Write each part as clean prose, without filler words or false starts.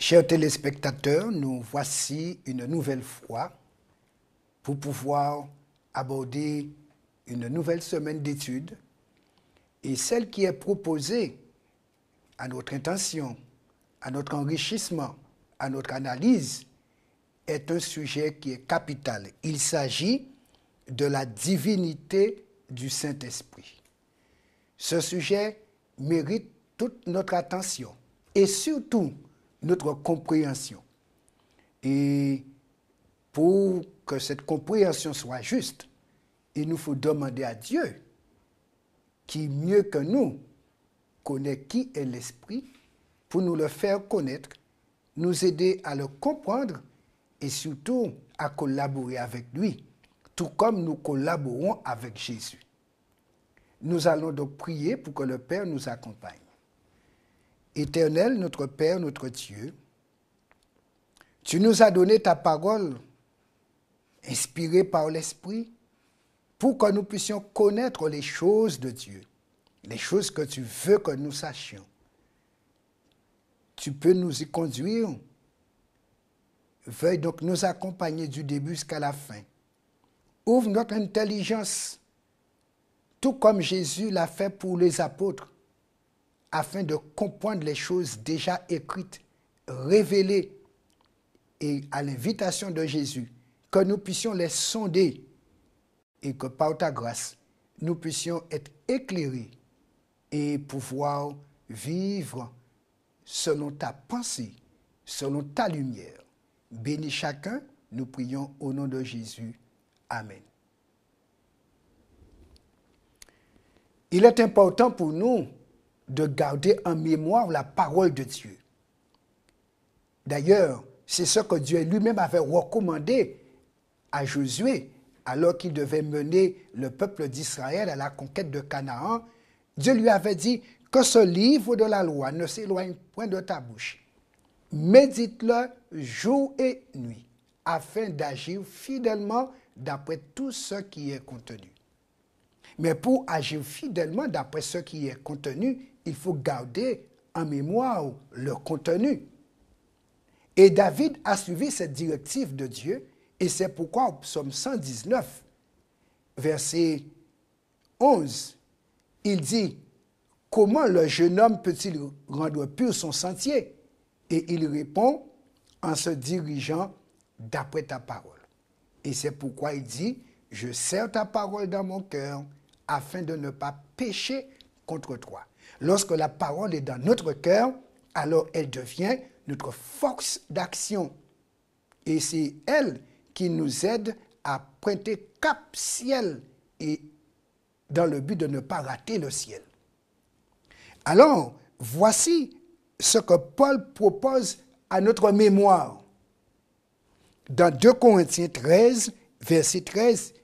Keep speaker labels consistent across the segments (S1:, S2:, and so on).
S1: Chers téléspectateurs, nous voici une nouvelle fois pour pouvoir aborder une nouvelle semaine d'études et celle qui est proposée à notre intention, à notre enrichissement, à notre analyse est un sujet qui est capital. Il s'agit de la divinité du Saint-Esprit. Ce sujet mérite toute notre attention et surtout notre compréhension. Et pour que cette compréhension soit juste, il nous faut demander à Dieu, qui mieux que nous connaît qui est l'Esprit, pour nous le faire connaître, nous aider à le comprendre et surtout à collaborer avec lui, tout comme nous collaborons avec Jésus. Nous allons donc prier pour que le Père nous accompagne. Éternel, notre Père, notre Dieu, tu nous as donné ta parole inspirée par l'Esprit pour que nous puissions connaître les choses de Dieu, les choses que tu veux que nous sachions. Tu peux nous y conduire. Veuille donc nous accompagner du début jusqu'à la fin. Ouvre notre intelligence, tout comme Jésus l'a fait pour les apôtres, afin de comprendre les choses déjà écrites, révélées, et à l'invitation de Jésus, que nous puissions les sonder et que par ta grâce, nous puissions être éclairés et pouvoir vivre selon ta pensée, selon ta lumière. Bénis chacun, nous prions au nom de Jésus. Amen. Il est important pour nous de garder en mémoire la parole de Dieu. D'ailleurs, c'est ce que Dieu lui-même avait recommandé à Josué alors qu'il devait mener le peuple d'Israël à la conquête de Canaan. Dieu lui avait dit que ce livre de la loi ne s'éloigne point de ta bouche. Médite-le jour et nuit afin d'agir fidèlement d'après tout ce qui est contenu. Mais pour agir fidèlement d'après ce qui est contenu, il faut garder en mémoire le contenu. Et David a suivi cette directive de Dieu, et c'est pourquoi au psaume 119, verset 11, il dit « Comment le jeune homme peut-il rendre pur son sentier ?» Et il répond en se dirigeant d'après ta parole. Et c'est pourquoi il dit « Je serre ta parole dans mon cœur, afin de ne pas pécher contre toi. » Lorsque la parole est dans notre cœur, alors elle devient notre force d'action. Et c'est elle qui nous aide à pointer cap ciel et dans le but de ne pas rater le ciel. Alors, voici ce que Paul propose à notre mémoire. Dans 2 Corinthiens 13, verset 13,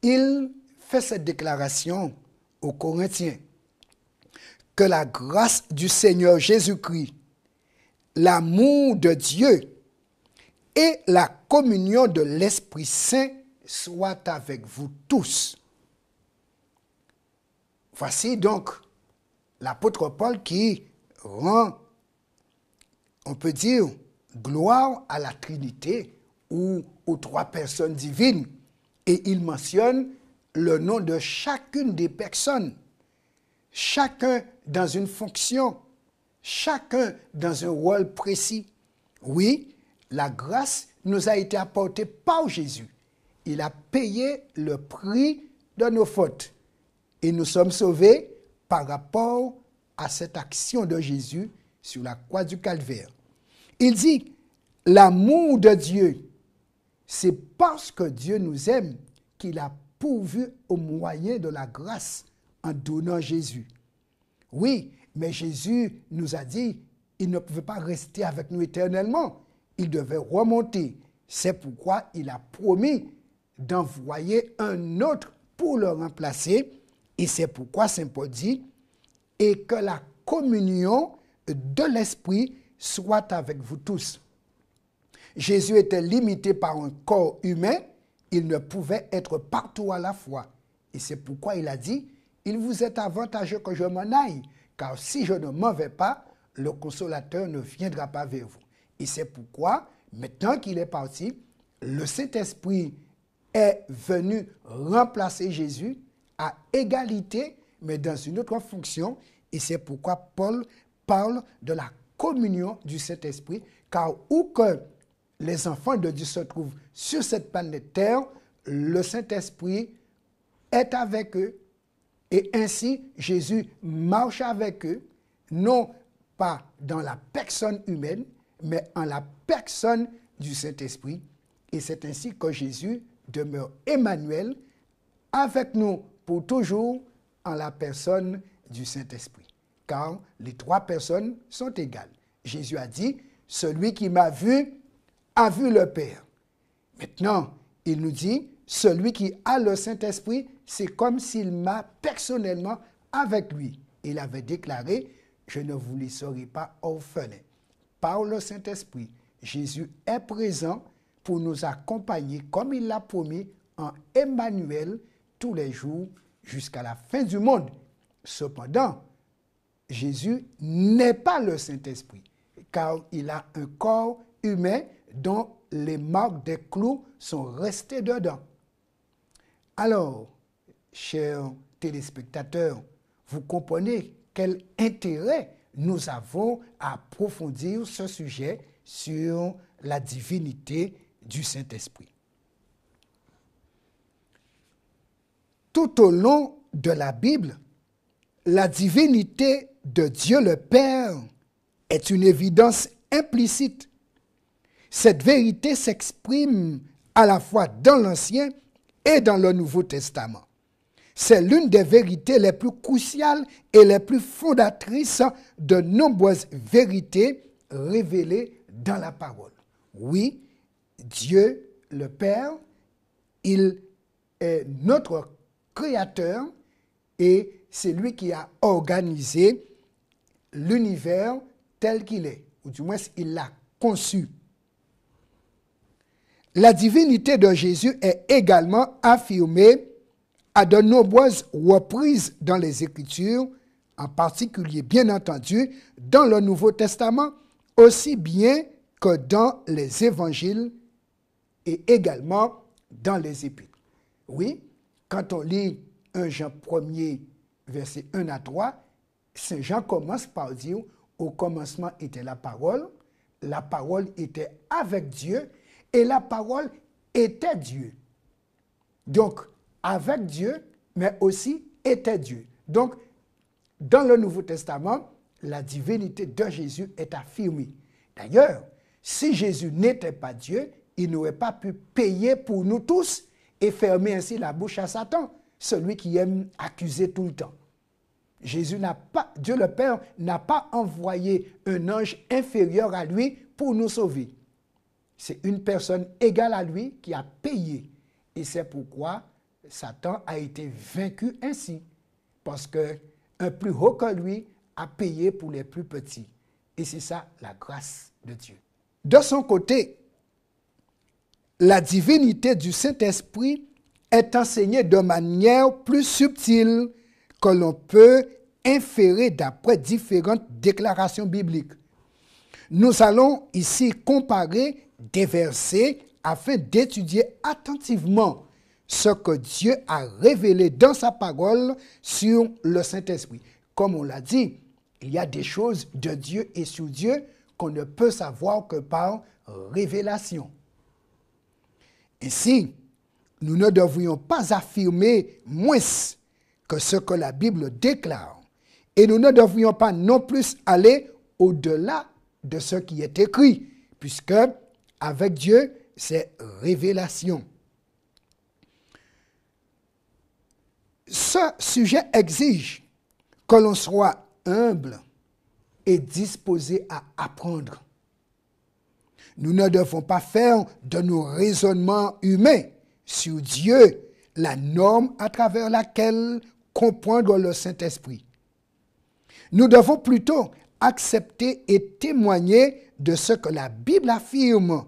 S1: il fait cette déclaration aux Corinthiens. Que la grâce du Seigneur Jésus-Christ, l'amour de Dieu et la communion de l'Esprit Saint soient avec vous tous. Voici donc l'apôtre Paul qui rend, on peut dire, gloire à la Trinité ou aux trois personnes divines. Et il mentionne le nom de chacune des personnes. Chacun dans une fonction, chacun dans un rôle précis. Oui, la grâce nous a été apportée par Jésus. Il a payé le prix de nos fautes. Et nous sommes sauvés par rapport à cette action de Jésus sur la croix du Calvaire. Il dit, l'amour de Dieu, c'est parce que Dieu nous aime qu'il a pourvu au moyen de la grâce en donnant Jésus. Oui, mais Jésus nous a dit, il ne pouvait pas rester avec nous éternellement. Il devait remonter. C'est pourquoi il a promis d'envoyer un autre pour le remplacer. Et c'est pourquoi Saint Paul dit, et que la communion de l'Esprit soit avec vous tous. Jésus était limité par un corps humain. Il ne pouvait être partout à la fois. Et c'est pourquoi il a dit, il vous est avantageux que je m'en aille, car si je ne m'en vais pas, le consolateur ne viendra pas vers vous. Et c'est pourquoi, maintenant qu'il est parti, le Saint-Esprit est venu remplacer Jésus à égalité, mais dans une autre fonction. Et c'est pourquoi Paul parle de la communion du Saint-Esprit, car où que les enfants de Dieu se trouvent sur cette planète Terre, le Saint-Esprit est avec eux. Et ainsi, Jésus marche avec eux, non pas dans la personne humaine, mais en la personne du Saint-Esprit. Et c'est ainsi que Jésus demeure Emmanuel avec nous pour toujours en la personne du Saint-Esprit. Car les trois personnes sont égales. Jésus a dit, celui qui m'a vu a vu le Père. Maintenant, il nous dit, celui qui a le Saint-Esprit, c'est comme s'il m'a personnellement avec lui. Il avait déclaré, je ne vous laisserai pas orphelins. Par le Saint-Esprit, Jésus est présent pour nous accompagner, comme il l'a promis, en Emmanuel tous les jours jusqu'à la fin du monde. Cependant, Jésus n'est pas le Saint-Esprit, car il a un corps humain dont les marques des clous sont restées dedans. Alors, chers téléspectateurs, vous comprenez quel intérêt nous avons à approfondir ce sujet sur la divinité du Saint-Esprit. Tout au long de la Bible, la divinité de Dieu le Père est une évidence implicite. Cette vérité s'exprime à la fois dans l'Ancien et dans le Nouveau Testament. C'est l'une des vérités les plus cruciales et les plus fondatrices de nombreuses vérités révélées dans la parole. Oui, Dieu, le Père, il est notre Créateur et c'est lui qui a organisé l'univers tel qu'il est, ou du moins il l'a conçu. La divinité de Jésus est également affirmée à de nombreuses reprises dans les Écritures, en particulier, bien entendu, dans le Nouveau Testament, aussi bien que dans les Évangiles et également dans les Épîtres. Oui, quand on lit 1 Jean 1er, versets 1 à 3, Saint Jean commence par dire « Au commencement était la parole était avec Dieu, et la parole était Dieu. » Donc, avec Dieu, mais aussi était Dieu. Donc, dans le Nouveau Testament, la divinité de Jésus est affirmée. D'ailleurs, si Jésus n'était pas Dieu, il n'aurait pas pu payer pour nous tous et fermer ainsi la bouche à Satan, celui qui aime accuser tout le temps. Dieu le Père n'a pas envoyé un ange inférieur à lui pour nous sauver. C'est une personne égale à lui qui a payé. Et c'est pourquoi Satan a été vaincu ainsi, parce qu'un plus haut que lui a payé pour les plus petits. Et c'est ça la grâce de Dieu. De son côté, la divinité du Saint-Esprit est enseignée de manière plus subtile que l'on peut inférer d'après différentes déclarations bibliques. Nous allons ici comparer des versets afin d'étudier attentivement ce que Dieu a révélé dans sa parole sur le Saint-Esprit. Comme on l'a dit, il y a des choses de Dieu et sur Dieu qu'on ne peut savoir que par révélation. Ainsi, nous ne devrions pas affirmer moins que ce que la Bible déclare. Et nous ne devrions pas non plus aller au-delà de ce qui est écrit, puisque avec Dieu, c'est révélation. Ce sujet exige que l'on soit humble et disposé à apprendre. Nous ne devons pas faire de nos raisonnements humains sur Dieu la norme à travers laquelle comprendre le Saint-Esprit. Nous devons plutôt accepter et témoigner de ce que la Bible affirme,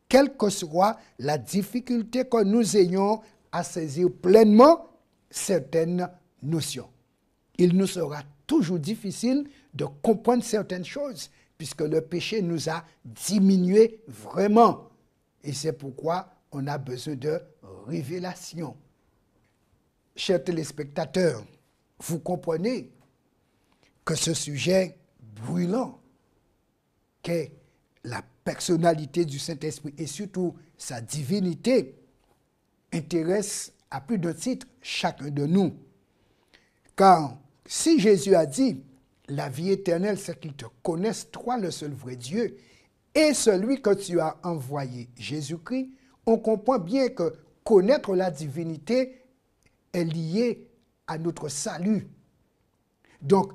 S1: quelle que soit la difficulté que nous ayons à saisir pleinement certaines notions. il nous sera toujours difficile de comprendre certaines choses, puisque le péché nous a diminué vraiment. Et c'est pourquoi on a besoin de révélation. Chers téléspectateurs, vous comprenez que ce sujet brûlant qu'est la personnalité du Saint-Esprit et surtout sa divinité intéresse à plus d'un titre chacun de nous. Car si Jésus a dit « La vie éternelle, c'est qu'ils te connaissent, toi le seul vrai Dieu, et celui que tu as envoyé, Jésus-Christ », on comprend bien que connaître la divinité est lié à notre salut. Donc,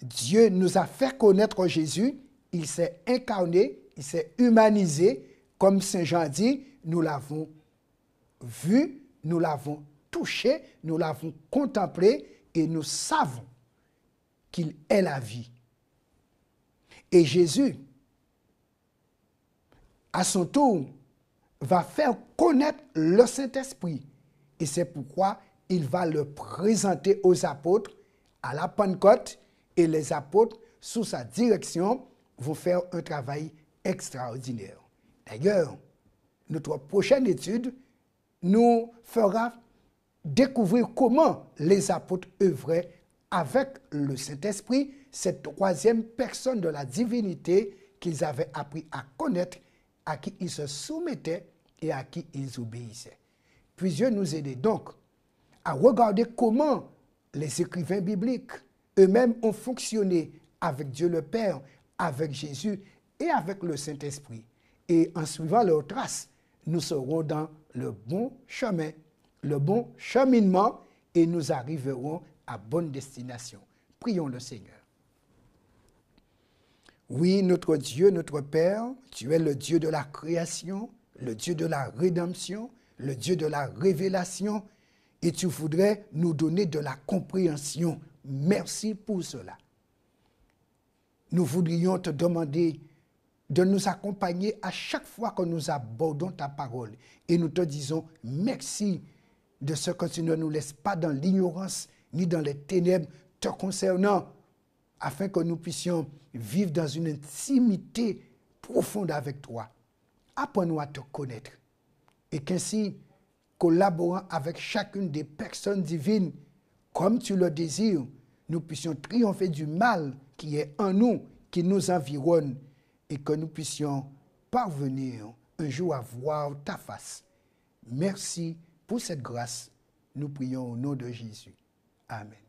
S1: Dieu nous a fait connaître Jésus, il s'est incarné, il s'est humanisé, comme Saint Jean dit, nous l'avons vu, nous l'avons touché, nous l'avons contemplé et nous savons qu'il est la vie. Et Jésus, à son tour, va faire connaître le Saint-Esprit. Et c'est pourquoi il va le présenter aux apôtres à la Pentecôte, et les apôtres, sous sa direction, vont faire un travail extraordinaire. D'ailleurs, notre prochaine étude nous fera découvrir comment les apôtres œuvraient avec le Saint-Esprit, cette troisième personne de la divinité qu'ils avaient appris à connaître, à qui ils se soumettaient et à qui ils obéissaient. Puis Dieu nous aide donc à regarder comment les écrivains bibliques eux-mêmes ont fonctionné avec Dieu le Père, avec Jésus et avec le Saint-Esprit. Et en suivant leurs traces, nous serons dans le bon chemin, le bon cheminement, et nous arriverons à bonne destination. Prions le Seigneur. Oui, notre Dieu, notre Père, tu es le Dieu de la création, le Dieu de la rédemption, le Dieu de la révélation, et tu voudrais nous donner de la compréhension. Merci pour cela. Nous voudrions te demander de nous accompagner à chaque fois que nous abordons ta parole. Et nous te disons merci de ce que tu ne nous laisses pas dans l'ignorance ni dans les ténèbres te concernant, afin que nous puissions vivre dans une intimité profonde avec toi. Apprends-nous à te connaître et qu'ainsi, collaborant avec chacune des personnes divines, comme tu le désires, nous puissions triompher du mal qui est en nous, qui nous environne, et que nous puissions parvenir un jour à voir ta face. Merci pour cette grâce. Nous prions au nom de Jésus. Amen.